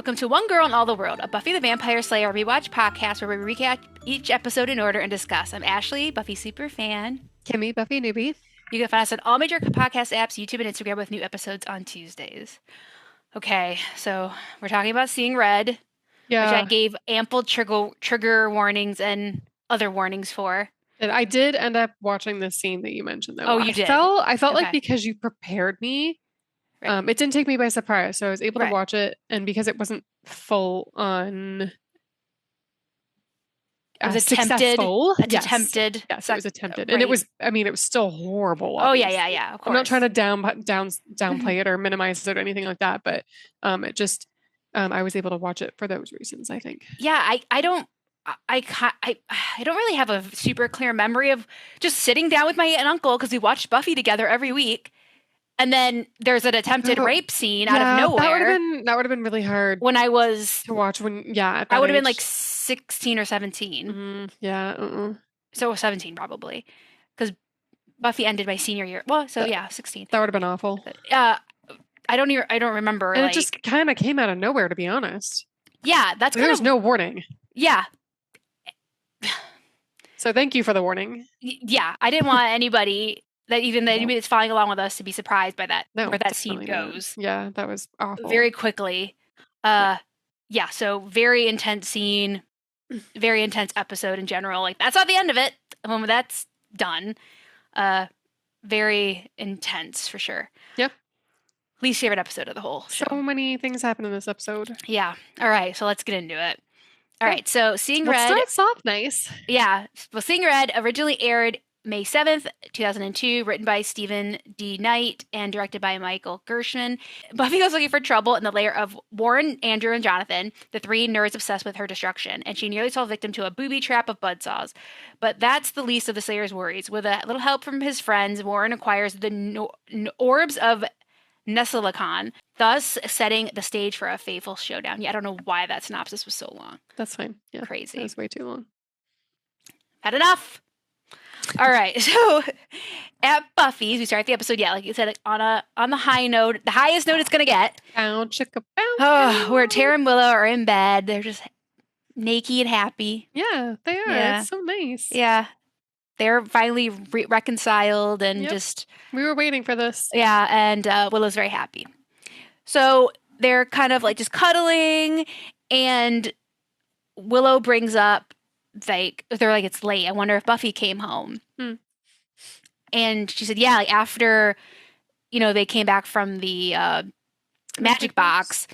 Welcome to One Girl in All the World, a Buffy the Vampire Slayer rewatch podcast where we recap each episode in order and discuss. I'm Ashley, Buffy superfan. Kimmy, Buffy newbie. You can find us on all major podcast apps, YouTube, and Instagram with new episodes on Tuesdays. Okay, so we're talking about Seeing Red, which I gave ample trigger warnings and other warnings for. And I did end up watching the scene that you mentioned, though. Oh, you did? I felt like because you prepared me, right. It didn't take me by surprise, so I was able to watch it, and because it wasn't full on. It was successful. Attempted. Yes, it was attempted. Right. And it was still horrible. Obviously. Oh, yeah, of course. I'm not trying to downplay it or minimize it or anything like that, but it just, I was able to watch it for those reasons, I think. Yeah, I don't really have a super clear memory of just sitting down with my aunt and uncle because we watched Buffy together every week. And then there's an attempted rape scene out of nowhere. That would have been really hard when I was to watch. I would have been like 16 or 17. Mm-hmm. So 17 probably, because Buffy ended my senior year. Well, 16. That would have been awful. I don't remember. And it just kind of came out of nowhere, to be honest. Yeah, there's no warning. Yeah. So thank you for the warning. Yeah, I didn't want anybody. Anybody that's following along with us to be surprised by that, where that scene goes. Not. Yeah, that was awful. Very quickly. So very intense scene, very intense episode in general. Like, that's not the end of it. When that's done, very intense for sure. Yep. Least favorite episode of the whole show. So many things happen in this episode. Yeah. All right, so let's get into it. All right, so Seeing Red. Starts off nice. Yeah. Well, Seeing Red originally aired May 7th, 2002, written by Stephen D. Knight and directed by Michael Gershman. Buffy goes looking for trouble in the lair of Warren, Andrew, and Jonathan, the three nerds obsessed with her destruction, and she nearly falls victim to a booby trap of buzzsaws. But that's the least of the Slayer's worries. With a little help from his friends, Warren acquires the orbs of Nesilicon, thus setting the stage for a fateful showdown. Yeah, I don't know why that synopsis was so long. That's fine. Yeah, crazy. It was way too long. Had enough. All right, so at Buffy's, we start the episode, like you said, on the high note, the highest note it's gonna get. Where Tara and Willow are in bed, they're just naked and happy. Yeah, they are. Yeah. It's so nice. Yeah, they're finally reconciled and just. We were waiting for this. Yeah, and Willow's very happy. So they're kind of like just cuddling, and Willow brings up. They're like, it's late. I wonder if Buffy came home. And she said, yeah, like after, they came back from the magic box.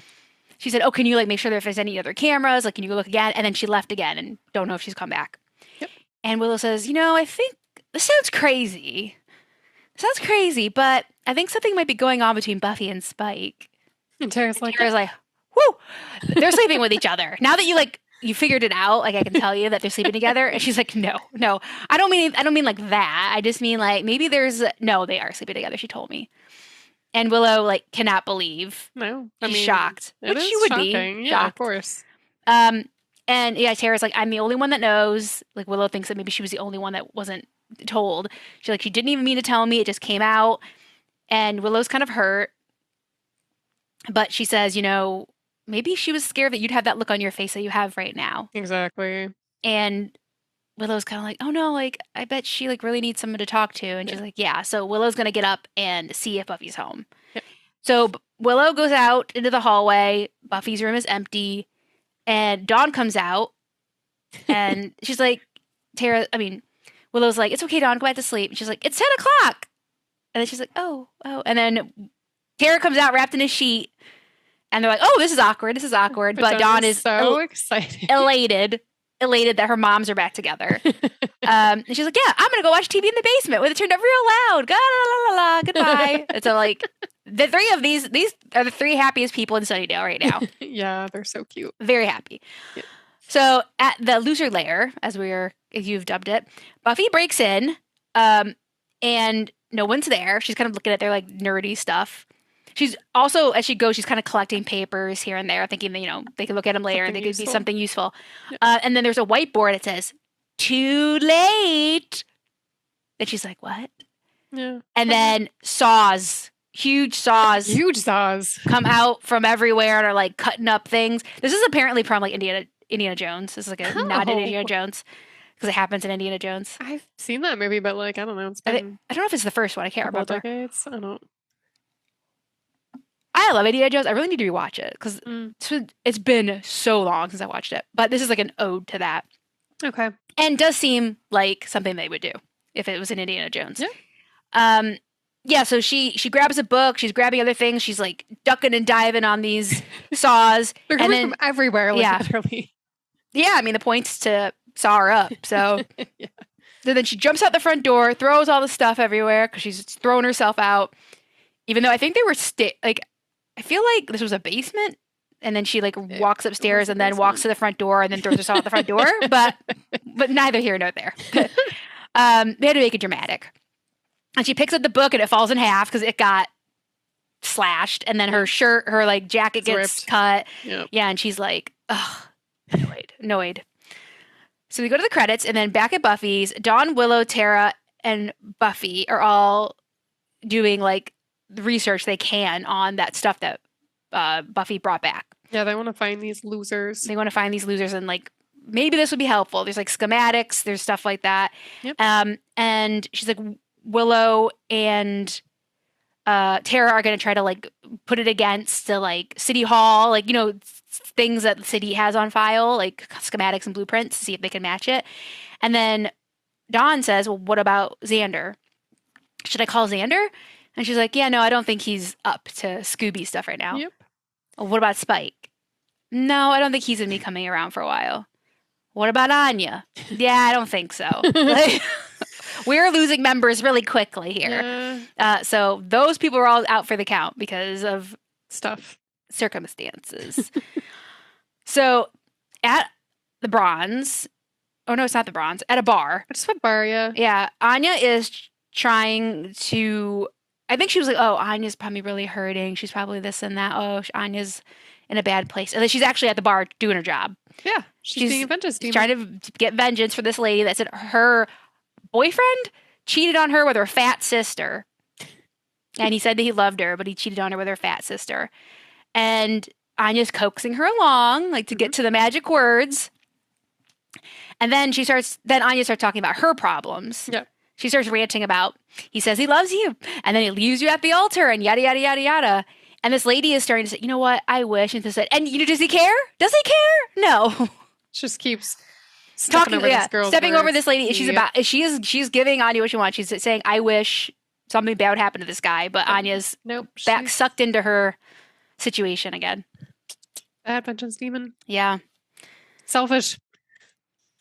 She said, oh, can you like make sure if there's any other cameras? Like, can you go look again? And then she left again and don't know if she's come back. Yep. And Willow says, I think this sounds crazy. But I think something might be going on between Buffy and Spike. And Tara's like, whoo, they're sleeping with each other. Now that you figured it out, like I can tell you that they're sleeping together. And she's like, no, I don't mean like that. I just mean like maybe they are sleeping together. She told me. And Willow like cannot believe. No, she's shocked, which she would be. Yeah, of course. And Tara's like, I'm the only one that knows. Like Willow thinks that maybe she was the only one that wasn't told. She didn't even mean to tell me. It just came out. And Willow's kind of hurt, but she says, maybe she was scared that you'd have that look on your face that you have right now. Exactly. And Willow's kind of like, oh no, like I bet she like really needs someone to talk to. And she's like, yeah. So Willow's going to get up and see if Buffy's home. Yep. So Willow goes out into the hallway. Buffy's room is empty. And Dawn comes out. And she's like, Willow's like, it's okay, Dawn, go back to sleep. And she's like, it's 10 o'clock. And then she's like, oh. And then Tara comes out wrapped in a sheet. And they're like, oh, this is awkward. But Dawn is so excited. Elated that her moms are back together. And she's like, yeah, I'm going to go watch TV in the basement with it turned up real loud. Goodbye. And so like the three of these are the three happiest people in Sunnydale right now. Yeah, they're so cute. Very happy. Yeah. So at the loser lair, as you've dubbed it, Buffy breaks in and no one's there. She's kind of looking at their like nerdy stuff. She's also, as she goes, she's kind of collecting papers here and there, thinking that, they could look at them later and they could be something useful. Yep. And then there's a whiteboard. It says, too late. And she's like, what? Yeah. And then Saws huge saws come out from everywhere and are like cutting up things. This is apparently from like Indiana Jones. This is like a nod to Indiana Jones because it happens in Indiana Jones. I've seen that movie, but like I don't know. It's been I don't know if it's the first one. I can't remember. decades. I don't. I love Indiana Jones. I really need to rewatch it because it's been so long since I watched it. But this is like an ode to that. Okay. And does seem like something they would do if it was in Indiana Jones. Yeah. Yeah, so she grabs a book, she's grabbing other things, she's like ducking and diving on these saws. They're coming from everywhere, like literally. Yeah, I mean the point's to saw her up. So So then she jumps out the front door, throws all the stuff everywhere because she's throwing herself out. Even though I think they were I feel like this was a basement. And then she like walks upstairs and then walks to the front door and then throws herself out the front door. But neither here nor there. They had to make it dramatic. And she picks up the book and it falls in half because it got slashed. And then her like jacket gets ripped. Cut. Yep. Yeah, and she's like, ugh, annoyed. So we go to the credits and then back at Buffy's, Dawn, Willow, Tara, and Buffy are all doing like the research they can on that stuff that Buffy brought back. Yeah, they want to find these losers. And like maybe this would be helpful. There's like schematics, there's stuff like that. Yep. And she's like, Willow and Tara are going to try to like put it against the like city hall, like, you know, things that the city has on file, like schematics and blueprints to see if they can match it. And then Dawn says, well, what about Xander? Should I call Xander? And she's like, yeah, no, I don't think he's up to Scooby stuff right now. Yep. Well, what about Spike? No, I don't think he's going to be coming around for a while. What about Anya? Yeah, I don't think so. Like, we're losing members really quickly here. Yeah. So those people are all out for the count because of circumstances. So at the Bronze, oh no, it's not the Bronze, at a bar. It's a bar, yeah. Yeah, Anya is trying to, I think she was like, oh, Anya's probably really hurting. She's probably this and that. Oh, Anya's in a bad place. And then she's actually at the bar doing her job. Yeah, she's being a vengeance demon. Trying to get vengeance for this lady that said her boyfriend cheated on her with her fat sister. And he said that he loved her, but he cheated on her with her fat sister. And Anya's coaxing her along, like to get to the magic words. And then Anya starts talking about her problems. Yeah. She starts ranting about, he says he loves you, and then he leaves you at the altar, and yada, yada, yada, yada. And this lady is starting to say, you know what, I wish. And she said, and you know, does he care? Does he care? No. Just keeps stepping over this lady. She's giving Anya what she wants. She's saying, I wish something bad would happen to this guy, but Anya's back sucked into her situation again. Bad vengeance demon. Yeah. Selfish.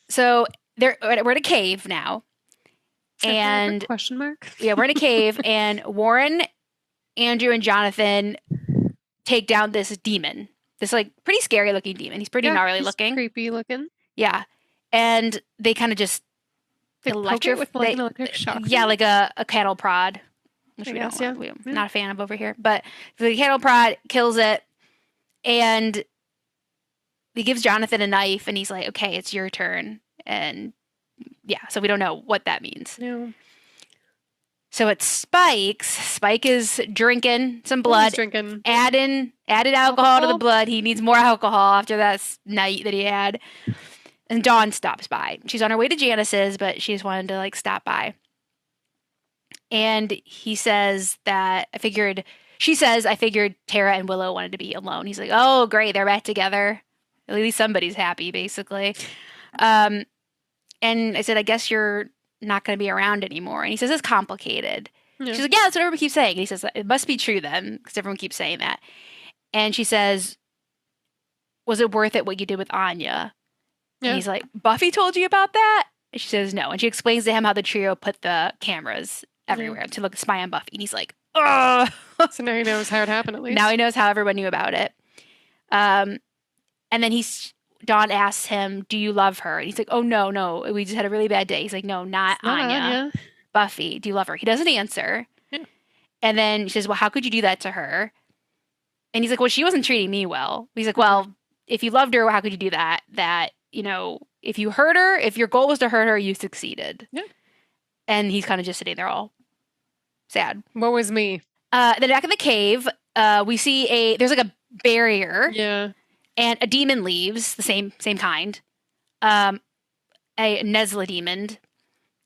So we're in a cave now. And question mark? Yeah, we're in a cave and Warren, Andrew, and Jonathan take down this demon. This like pretty scary looking demon. He's pretty gnarly looking. Creepy looking. Yeah. And they kind of just electric with like an electric shock. Yeah, like a cattle prod. Which we're not a fan of over here. But the cattle prod kills it and he gives Jonathan a knife and he's like, okay, it's your turn. And yeah, so we don't know what that means. No. So it's Spike's. Spike is drinking some blood. Added alcohol to the blood. He needs more alcohol after that night that he had. And Dawn stops by. She's on her way to Janice's, but she just wanted to like stop by. And he says that I figured Tara and Willow wanted to be alone. He's like, oh, great, they're back together. At least somebody's happy, basically. And I said, I guess you're not going to be around anymore. And he says, it's complicated. Yeah. She's like, yeah, that's what everyone keeps saying. And he says, it must be true then, because everyone keeps saying that. And she says, was it worth it what you did with Anya? Yeah. And he's like, Buffy told you about that? And she says, no. And she explains to him how the trio put the cameras everywhere to spy on Buffy. And he's like, ugh. So now he knows how it happened, at least. Now he knows how everyone knew about it. And then Dawn asks him, do you love her? And he's like, oh, no. We just had a really bad day. He's like, no, not Anya. Buffy, do you love her? He doesn't answer. Yeah. And then she says, well, how could you do that to her? And he's like, well, she wasn't treating me well. He's like, well, if you loved her, how could you do that? That, you know, if you hurt her, if your goal was to hurt her, you succeeded. Yeah. And he's kind of just sitting there all sad. What was me? Then back in the cave, we see there's like a barrier. Yeah. And a demon leaves, the same kind. A Nesla demon.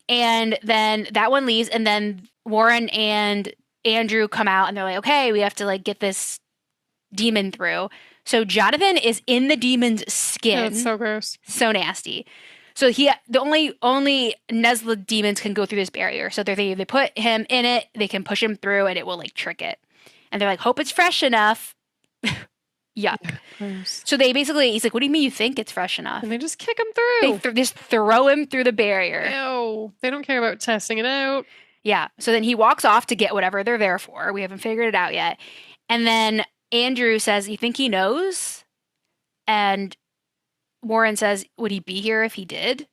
And then that one leaves, and then Warren and Andrew come out, and they're like, okay, we have to like get this demon through. So Jonathan is in the demon's skin. Oh, that's so gross. So nasty. So the only Nesla demons can go through this barrier. So they put him in it, they can push him through, and it will like trick it. And they're like, hope it's fresh enough. Yuck. Yeah, so he's like, what do you mean you think it's fresh enough? And they just kick him through. They just throw him through the barrier. Ew. They don't care about testing it out. Yeah. So then he walks off to get whatever they're there for. We haven't figured it out yet. And then Andrew says, you think he knows? And Warren says, would he be here if he did?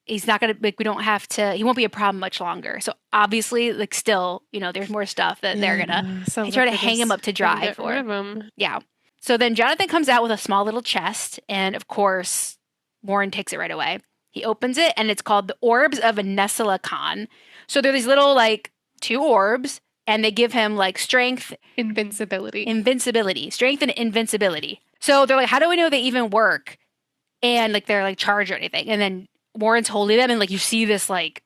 He's not going to, like, we don't have to, he won't be a problem much longer. So obviously, like, still, there's more stuff that they're going to try to hang him up to dry for. Yeah. So then Jonathan comes out with a small little chest, and of course, Warren takes it right away. He opens it, and it's called the Orbs of Nesilicon. So they're these little, like, 2 orbs, and they give him, like, strength. Invincibility. Strength and invincibility. So they're like, how do we know they even work? And, like, they're, like, charged or anything. And then Warren's holding them, and, like, you see this, like,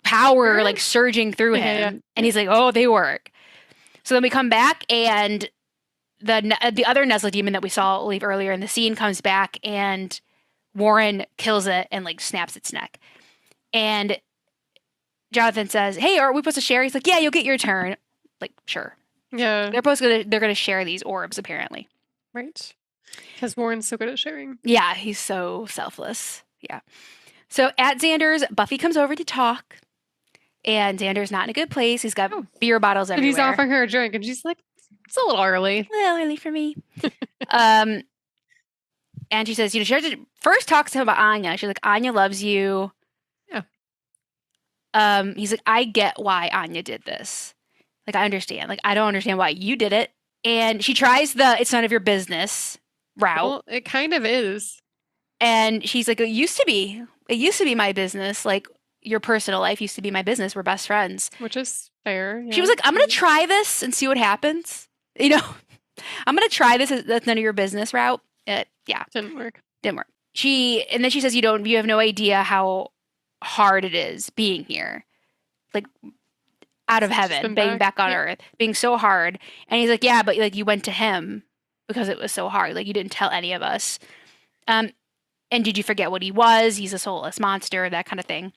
power, like, surging through him. Yeah. And he's like, oh, they work. So then we come back, and the other Nesla demon that we saw leave earlier in the scene comes back, and Warren kills it and like snaps its neck. And Jonathan says, "Hey, are we supposed to share?" He's like, "Yeah, you'll get your turn." Like, sure. Yeah. They're gonna share these orbs apparently. Right. Because Warren's so good at sharing. Yeah, he's so selfless. Yeah. So at Xander's, Buffy comes over to talk, and Xander's not in a good place. He's got beer bottles everywhere. And he's offering her a drink, and she's like, it's a little early. A little early for me. And she says, she first talks to him about Anya. She's like, Anya loves you. Yeah. He's like, I get why Anya did this. Like, I understand. Like, I don't understand why you did it. And she tries the it's none of your business route. Well, it kind of is. And she's like, it used to be my business. Like, your personal life used to be my business. We're best friends. Which is fair. Yeah. She was like, I'm going to try this and see what happens. I'm going to try this. That's none of your business route. Yeah. Didn't work. And then she says, you have no idea how hard it is being here. Like, out of heaven, being back on earth, being so hard. And he's like, yeah, but like you went to him because it was so hard. Like, you didn't tell any of us. And did you forget what he was? He's a soulless monster, that kind of thing.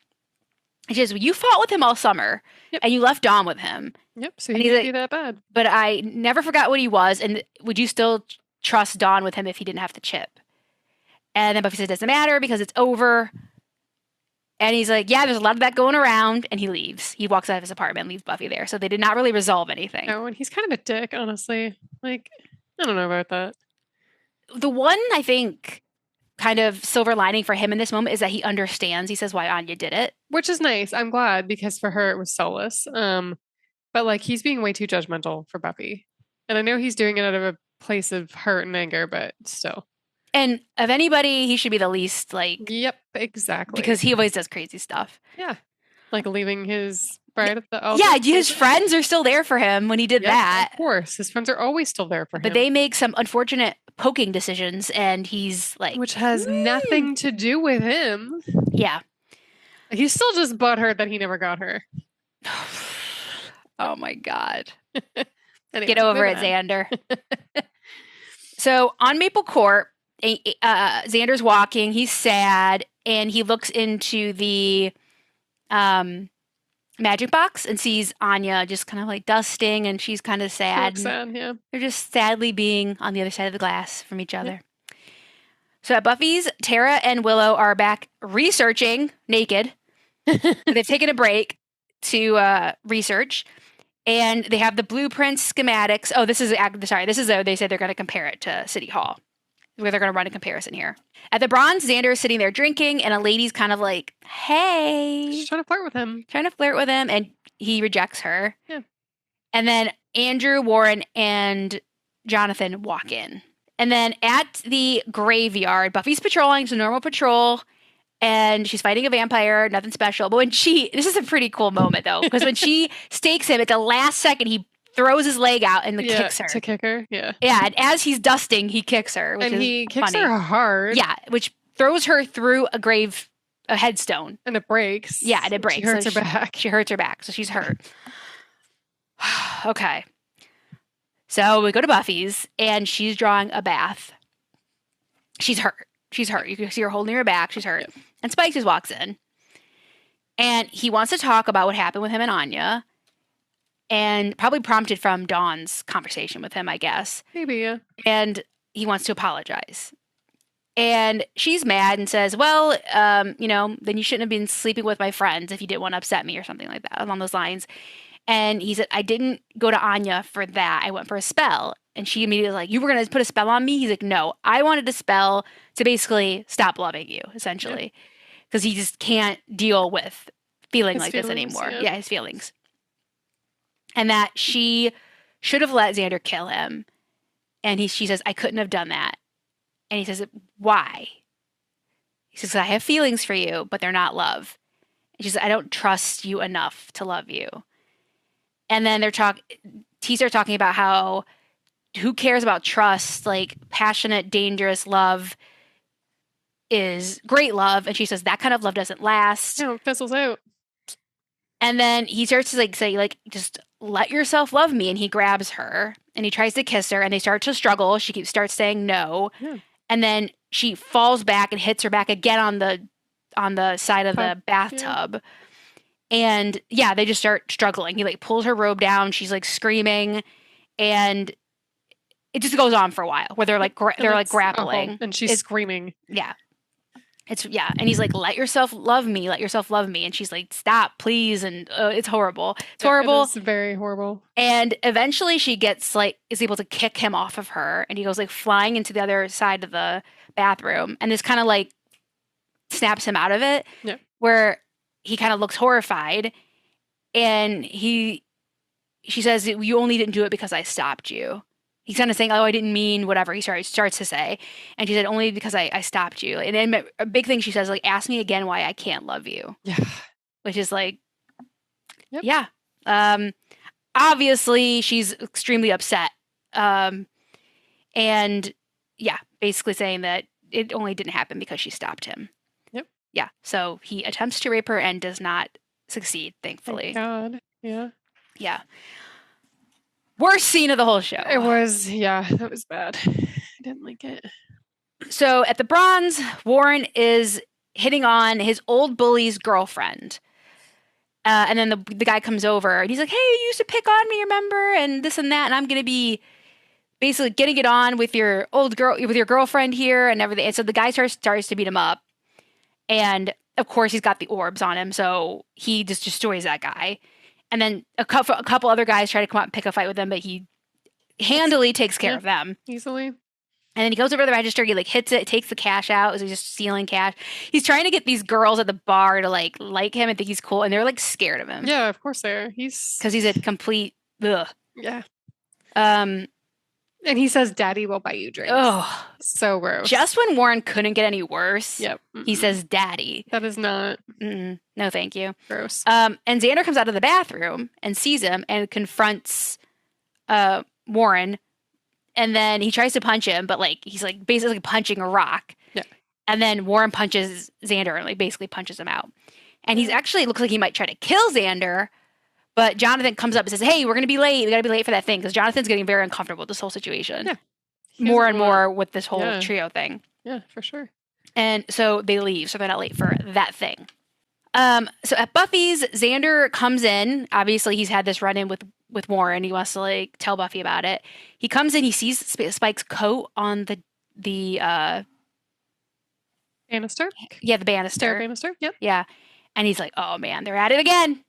And she says, well, you fought with him all summer, and you left Dawn with him. Yep, so he didn't do that bad. But I never forgot what he was, and would you still trust Dawn with him if he didn't have the chip? And then Buffy says, it doesn't matter because it's over. And he's like, yeah, there's a lot of that going around, and he leaves. He walks out of his apartment and leaves Buffy there. So they did not really resolve anything. No, and he's kind of a dick, honestly. Like, I don't know about that. The one, I think, kind of silver lining for him in this moment is that he understands, he says, why Anya did it. Which is nice. I'm glad, because for her it was soulless. But like, he's being way too judgmental for Buffy. And I know he's doing it out of a place of hurt and anger, but still. And of anybody, he should be the least like... Yep, exactly. Because he always does crazy stuff. Yeah. Like leaving his bride at the altar. Yeah, his friends are still there for him when he did that. Of course. His friends are always still there for him. But they make some unfortunate poking decisions, and he's like... Which has nothing to do with him. Yeah. He's still just butthurt that he never got her. Oh my God. Anyways, get over it, Xander. So on Maple Court, Xander's walking. He's sad, and he looks into the magic box and sees Anya just kind of like dusting, and she's kind of sad. Sad, yeah. They're just sadly being on the other side of the glass from each other. So at Buffy's, Tara and Willow are back researching naked. They've taken a break to research, and they have the blueprints, schematics. Oh, this is they said they're going to compare it to City Hall, where they're going to run a comparison here. At the Bronze, Xander is sitting there drinking, and a lady's kind of like, hey. She's trying to flirt with him. And he rejects her. Yeah. And then Andrew, Warren, and Jonathan walk in. And then at the graveyard, Buffy's patrolling. It's a normal patrol. and she's fighting a vampire, nothing special. But this is a pretty cool moment though, because when she stakes him at the last second, he throws his leg out and kicks her. To kick her, yeah. Yeah, and as he's dusting, he kicks her, which and is he kicks funny. her hard. Yeah, which throws her through a headstone. And it breaks. Yeah, and it breaks. She hurts her back. She hurts her back, so she's hurt. Okay. So we go to Buffy's, and she's drawing a bath. She's hurt. She's hurt. You can see her holding her back. She's hurt. Yep. And Spike just walks in. And he wants to talk about what happened with him and Anya. And probably prompted from Dawn's conversation with him, I guess. Maybe, yeah. And he wants to apologize. And she's mad and says, well, then you shouldn't have been sleeping with my friends if you didn't want to upset me or something like that, along those lines. And he said, I didn't go to Anya for that. I went for a spell. And she immediately was like, you were going to put a spell on me? He's like, no, I wanted a spell to basically stop loving you, essentially. Because he just can't deal with feeling like this anymore. Yeah, his feelings. And that she should have let Xander kill him. And she says, I couldn't have done that. And he says, why? He says, I have feelings for you, but they're not love. And she says, I don't trust you enough to love you. And then T starts talking about how who cares about trust? Like passionate, dangerous love is great love. And she says that kind of love doesn't last. No, it fizzles out. And then he starts to say, just let yourself love me. And he grabs her and he tries to kiss her and they start to struggle. She starts saying no. Yeah. And then she falls back and hits her back again on the side of the bathtub. Yeah. And yeah, they just start struggling. He pulls her robe down. She's screaming, and it just goes on for a while where they're grappling, awful. And she's screaming. Yeah, and he's like, "Let yourself love me. Let yourself love me." And she's like, "Stop, please." And it's horrible. It's horrible. It's very horrible. And eventually, she is able to kick him off of her, and he goes flying into the other side of the bathroom, and this kind of snaps him out of it. Yeah, where he kind of looks horrified, and she says, you only didn't do it because I stopped you. He's kind of saying, oh, I didn't mean whatever he starts to say. And she said, only because I stopped you. And then a big thing she says, ask me again why I can't love you. Yeah. Which is yeah. Obviously, she's extremely upset. And yeah, basically saying that it only didn't happen because she stopped him. Yeah, so he attempts to rape her and does not succeed, thankfully. Thank God, yeah. Yeah. Worst scene of the whole show. It was, that was bad. I didn't like it. So at the Bronze, Warren is hitting on his old bully's girlfriend. And then the guy comes over and he's like, hey, you used to pick on me, remember? And this and that. And I'm going to be basically getting it on with your girlfriend here and everything. And so the guy starts to beat him up. And of course, he's got the orbs on him, so he just destroys that guy. And then a couple other guys try to come out and pick a fight with him, but he handily takes care of them easily. And then he goes over to the register, he hits it, takes the cash out, as he's just stealing cash. He's trying to get these girls at the bar to like him and think he's cool, and they're scared of him. Yeah, of course they are. Because he's a complete ugh. Yeah. And he says, Daddy will buy you drinks. Oh, so gross. Just when Warren couldn't get any worse, yep. He says, Daddy. That is not. No, thank you. Gross. And Xander comes out of the bathroom and sees him and confronts Warren. And then he tries to punch him, but he's basically punching a rock. Yeah. And then Warren punches Xander and basically punches him out. And he's actually looks like he might try to kill Xander. But Jonathan comes up and says, hey, we're going to be late. We got to be late for that thing. Because Jonathan's getting very uncomfortable with this whole situation. Yeah. More and more with this whole trio thing. Yeah, for sure. And so they leave. So they're not late for that thing. So at Buffy's, Xander comes in. Obviously, he's had this run-in with Warren. He wants to tell Buffy about it. He comes in. He sees Spike's coat on the banister? Yeah, the banister. Stair banister, yep. Yeah. And he's like, oh, man, they're at it again.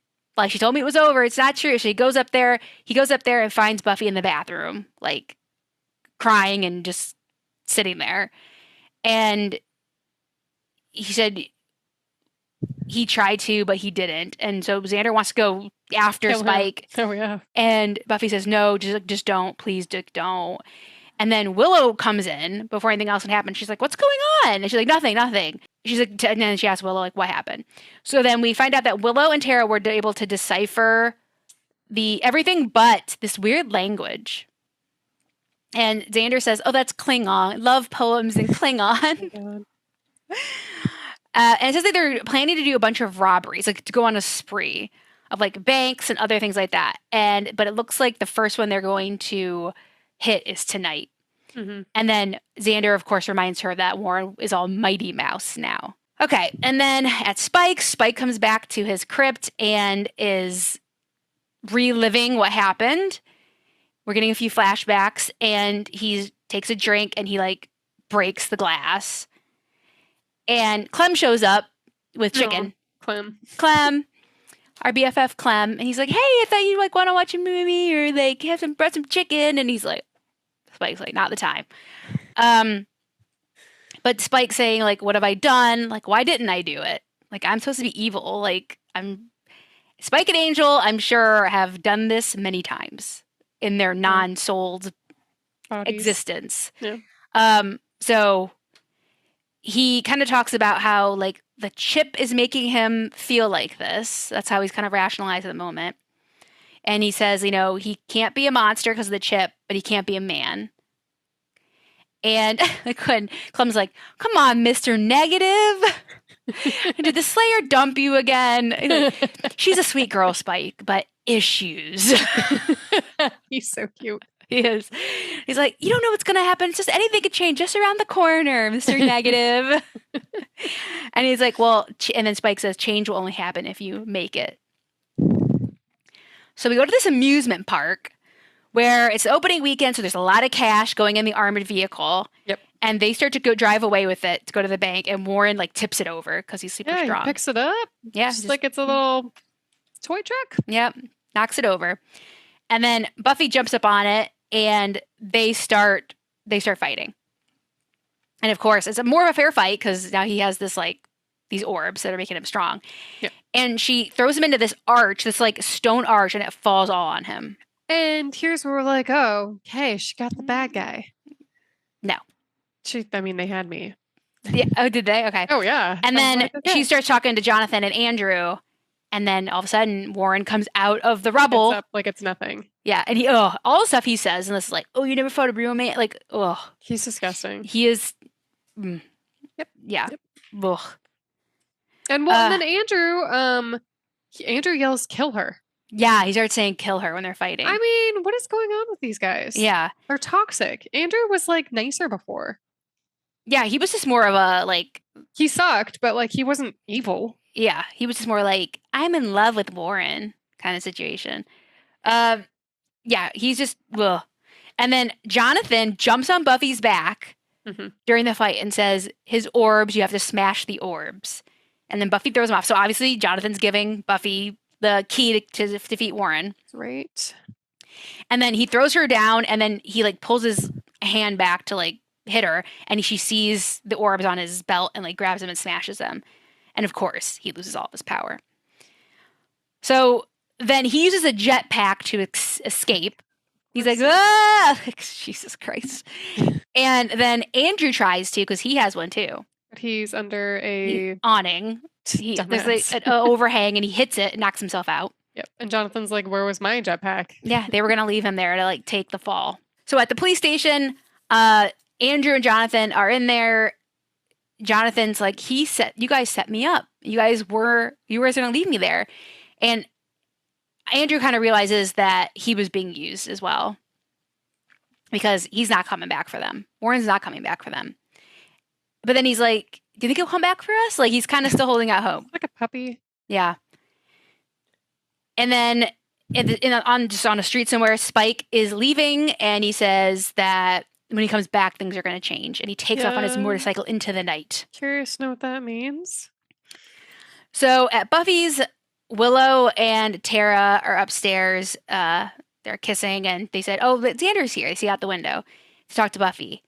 She told me it was over. It's not true. So he goes up there and finds Buffy in the bathroom, crying and just sitting there. And he said he tried to, but he didn't. And so Xander wants to go after Spike. Oh, yeah. And Buffy says, no, just don't. Please don't. And then Willow comes in before anything else can happen. She's like, what's going on? And she's like, nothing. she's like, and then she asks Willow, like, what happened? So then we find out that Willow and Tara were able to decipher everything but this weird language. And Xander says, oh, that's Klingon. Love poems in Klingon. Oh And it says that they're planning to do a bunch of robberies, like to go on a spree of like banks and other things like that. But it looks like the first one they're going to hit is tonight. Mm-hmm. And then Xander, of course, reminds her that Warren is all Mighty Mouse now. Okay, and then at Spike comes back to his crypt and is reliving what happened. We're getting a few flashbacks, and he takes a drink and he like breaks the glass. And Clem shows up with chicken. Clem, our BFF Clem, and he's like, "Hey, I thought you'd like want to watch a movie or like brought some chicken." And he's like, Spike's like, "Not the time." But Spike's saying like, "What have I done? Like, why didn't I do it? Like, I'm supposed to be evil. Like, Spike and Angel, I'm sure, have done this many times in their non-souled existence." Yeah. So he kind of talks about how like the chip is making him feel like this. That's how he's kind of rationalized at the moment. And he says, you know, he can't be a monster because of the chip, but he can't be a man. And like when Clem's like, "Come on, Mr. Negative. Did the Slayer dump you again?" She's a sweet girl, Spike, but issues. He's so cute. He is. He's like, "You don't know what's going to happen. It's just anything could change just around the corner, Mr. Negative." And he's like, "Well," and then Spike says, "Change will only happen if you make it." So we go to this amusement park where it's the opening weekend, so there's a lot of cash going in the armored vehicle. Yep. And they start to go drive away with it to go to the bank, and Warren like tips it over because he's super strong. He picks it up. Yeah, just like it's a little toy truck. Yep, knocks it over, and then Buffy jumps up on it, and they start fighting. And of course, it's more of a fair fight because now he has this like these orbs that are making him strong. Yep. And she throws him into this arch, this like stone arch, and it falls all on him. And here's where we're like, oh, okay, she got the bad guy. No. They had me. Yeah. Oh, did they? Okay. Oh, yeah. And then she starts talking to Jonathan and Andrew, and then all of a sudden Warren comes out of the rubble. Up like it's nothing. Yeah, and all the stuff he says, and this is like, "Oh, you never fought a real man?" Like, he's disgusting. He is. Yep. Yeah. Yep. Ugh. And then Andrew yells, "Kill her." Yeah, he starts saying "kill her" when they're fighting. I mean, what is going on with these guys? Yeah, they're toxic. Andrew was like nicer before. Yeah, he was just more of a like. He sucked, but like he wasn't evil. Yeah, he was just more like, "I'm in love with Warren" kind of situation. Yeah, he's just ugh. And then Jonathan jumps on Buffy's back during the fight and says, "His orbs, you have to smash the orbs." And then Buffy throws him off. So obviously Jonathan's giving Buffy the key to defeat Warren. Right. And then he throws her down, and then he like pulls his hand back to like hit her, and she sees the orbs on his belt and like grabs them and smashes them. And of course, he loses all of his power. So then he uses a jetpack to escape. He's like, "Ah!" Jesus Christ. And then Andrew tries to, because he has one too. But he's under a awning. There's like an overhang, and he hits it and knocks himself out. Yep. And Jonathan's like, "Where was my jetpack?" Yeah, they were going to leave him there to like take the fall. So at the police station, Andrew and Jonathan are in there. Jonathan's like, "You guys set me up. You guys were going to leave me there." And Andrew kind of realizes that he was being used as well, because he's not coming back for them. Warren's not coming back for them. But then he's like, "Do you think he'll come back for us?" Like, he's kind of still holding out hope. Like a puppy. Yeah. And then on a street somewhere, Spike is leaving, and he says that when he comes back, things are going to change. And he takes off on his motorcycle into the night. Curious to know what that means. So at Buffy's, Willow and Tara are upstairs. They're kissing, and they said, "Oh, Xander's here." They see out the window to talk to Buffy.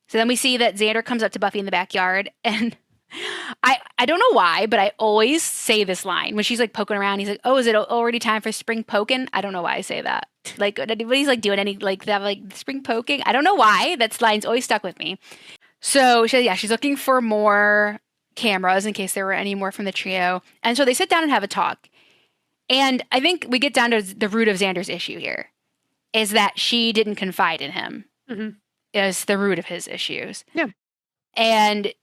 So then we see that Xander comes up to Buffy in the backyard, and I don't know why, but I always say this line when she's like poking around. He's like, "Oh, is it already time for spring poking?" I don't know why I say that. Like, anybody's like doing any like that, like spring poking. I don't know why. That line's always stuck with me. So she's looking for more cameras in case there were any more from the trio. And so they sit down and have a talk. And I think we get down to the root of Xander's issue here, is that she didn't confide in him. Mm-hmm. Is the root of his issues. Yeah. And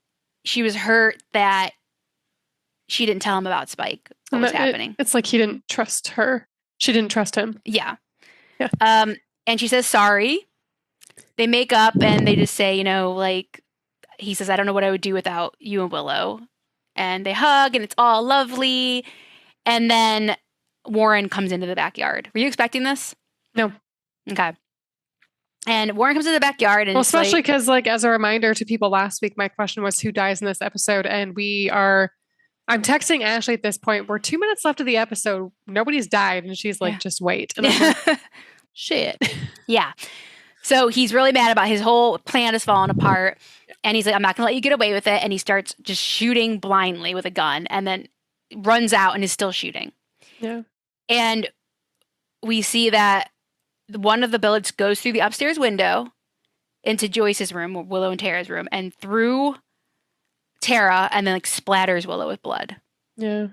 she was hurt that she didn't tell him about Spike, what was happening. It's like he didn't trust her. She didn't trust him. Yeah. Yeah. And she says sorry. They make up and they just say, like, he says, I don't know what I would do without you and Willow. And they hug and it's all lovely. And then Warren comes into the backyard. Were you expecting this? No. Okay. And Warren comes into the backyard and especially because as a reminder to people last week, my question was who dies in this episode? And I'm texting Ashley at this point. We're 2 minutes left of the episode. Nobody's died. And she's like, just wait. And I'm like, shit. Yeah. So he's really mad about his whole plan has fallen apart. And he's like, I'm not going to let you get away with it. And he starts just shooting blindly with a gun and then runs out and is still shooting. Yeah. And we see that one of the bullets goes through the upstairs window into Joyce's room, or Willow and Tara's room, and through Tara, and then splatters Willow with blood. Yeah.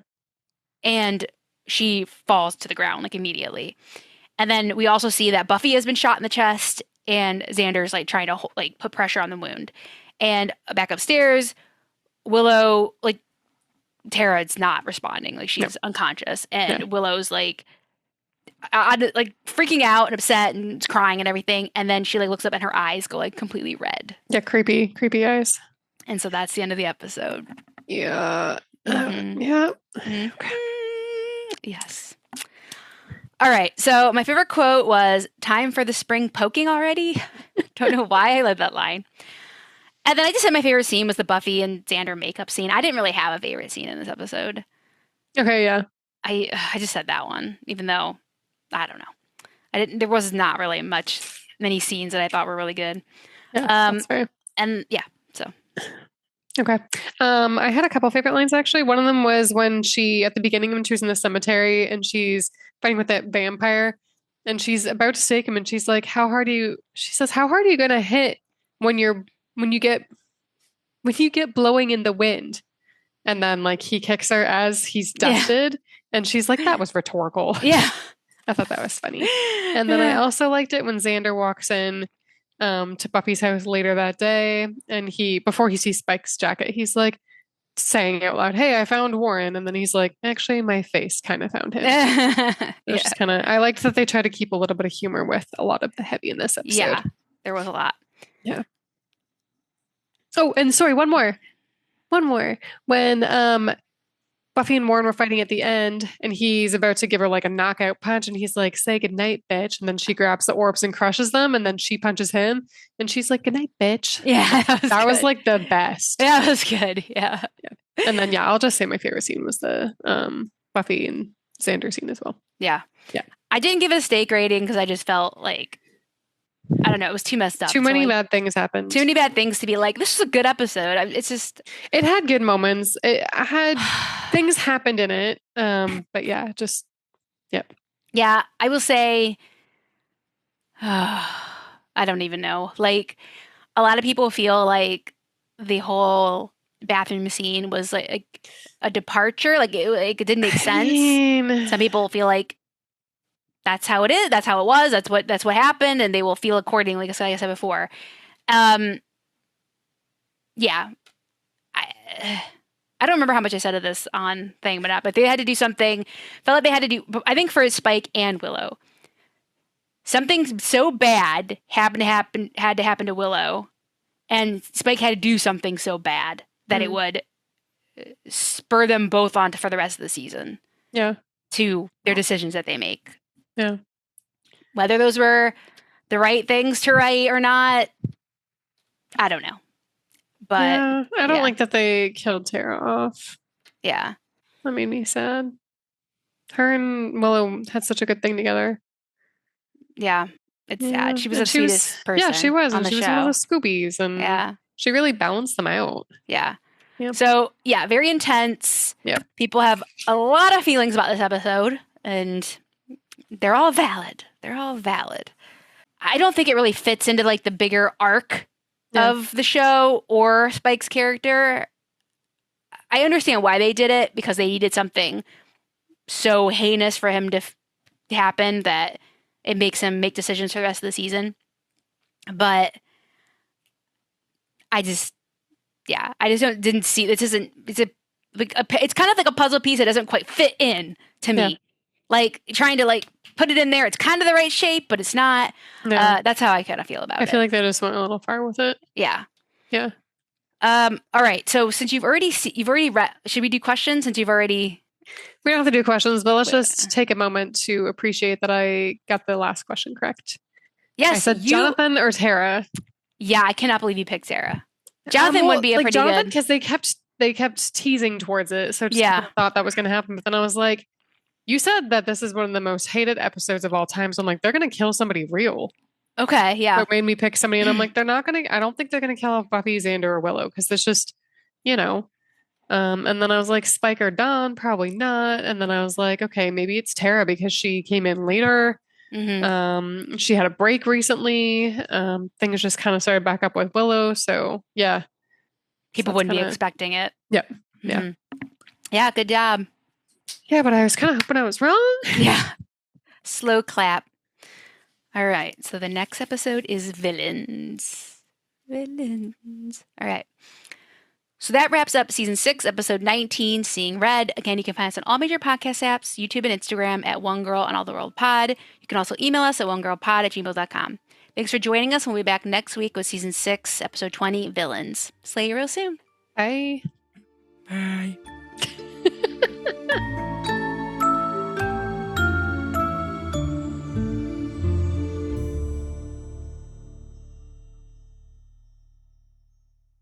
And she falls to the ground immediately. And then we also see that Buffy has been shot in the chest, and Xander's trying to put pressure on the wound. And back upstairs, Willow, Tara's not responding. She's unconscious, and Willow's freaking out and upset and crying and everything. And then she looks up and her eyes go completely red. Yeah, creepy eyes. And so that's the end of the episode. Yeah. Mm-hmm. Yeah. Mm-hmm. Yes. All right. So my favorite quote was, "Time for the spring poking already." Don't know why I love that line. And then I just said my favorite scene was the Buffy and Xander makeup scene. I didn't really have a favorite scene in this episode. Okay, yeah. I just said that one, even though I don't know. There was not really many scenes that I thought were really good. Yeah, that's fair. And yeah, so. Okay. I had a couple favorite lines actually. One of them was when at the beginning when she was in the cemetery and she's fighting with that vampire and she's about to stake him and she's like, she says, how hard are you going to hit when you get blowing in the wind? And then he kicks her as he's dusted and she's like, that was rhetorical. Yeah. I thought that was funny. And then I also liked it when Xander walks in to Buffy's house later that day. And before he sees Spike's jacket, he's saying out loud, hey, I found Warren. And then he's like, actually, my face kind of found him. Just I liked that they try to keep a little bit of humor with a lot of the heavy in this episode. Yeah, there was a lot. Yeah. Oh, and sorry, one more. When Buffy and Warren were fighting at the end, and he's about to give her a knockout punch, and he's like, say goodnight, bitch. And then she grabs the orbs and crushes them, and then she punches him, and she's like, goodnight, bitch. Yeah, that was the best. Yeah, that was good. Yeah. And then, I'll just say my favorite scene was the Buffy and Xander scene as well. Yeah. Yeah. I didn't give it a steak rating because I just felt I don't know, it was too messed up. Too many bad things happened. Too many bad things to be this is a good episode. It's just... It had good moments. It had... things happened in it. But yeah, just... Yep. Yeah, I will say... I don't even know. A lot of people feel the whole bathroom scene was a departure. It didn't make sense. Some people feel that's how it is. That's how it was. That's what happened, and they will feel accordingly. Like I said before. Yeah. I don't remember how much I said of this on thing, but they had to do something. Felt like they had to do. I think for Spike and Willow, something so bad had to happen to Willow, and Spike had to do something so bad that it would spur them both on for the rest of the season. Yeah. To their decisions that they make. Yeah. Whether those were the right things to write or not, I don't know. But yeah, I don't like that they killed Tara off. Yeah. That made me sad. Her and Willow had such a good thing together. Yeah. It's sad. She was the sweetest person. Yeah, she was. On and the she was show. one of the Scoobies. And she really balanced them out. Yeah. Yep. So, very intense. Yep. People have a lot of feelings about this episode, and they're all valid. I don't think it really fits into the bigger arc of the show or Spike's character. I understand why they did it, because they needed something so heinous for him to happen that it makes him make decisions for the rest of the season. But I just didn't see, this isn't, it's kind of like a puzzle piece that doesn't quite fit in to me. Yeah. Like trying to like put it in there, it's kind of the right shape, but it's not. No. That's how I kind of feel about it. I feel like they just went a little far with it. Yeah. Yeah. All right. So since you've already read, should we do questions since you've already? We don't have to do questions, but let's just take a moment to appreciate that I got the last question correct. Yes, I said Jonathan or Tara. Yeah, I cannot believe you picked Sarah. Jonathan would be a like pretty Jonathan, good, because they kept teasing towards it, so just Yeah. kind of thought that was going to happen. But then I was like, you said that this is one of the most hated episodes of all time, so I'm like, they're going to kill somebody real. Okay, yeah. So it made me pick somebody, and I'm like, they're not going to. I don't think they're going to kill off Buffy, Xander, or Willow, because it's just, you know. And then I was like, Spike or Dawn, probably not. And then I was like, okay, maybe it's Tara because she came in later. She had a break recently. Things just kind of started back up with Willow. So yeah. People wouldn't be expecting it. Yeah. Yeah. Yeah, good job. Yeah, but I was kind of hoping I was wrong. Yeah. Slow clap. All right. So the next episode is Villains. Villains. All right. So that wraps up season 6, episode 19, Seeing Red. Again, you can find us on all major podcast apps, YouTube and Instagram at One Girl and All the World Pod. You can also email us at onegirlpod@gmail.com. Thanks for joining us. We'll be back next week with season 6, episode 20, Villains. Slay you real soon. Bye. Bye.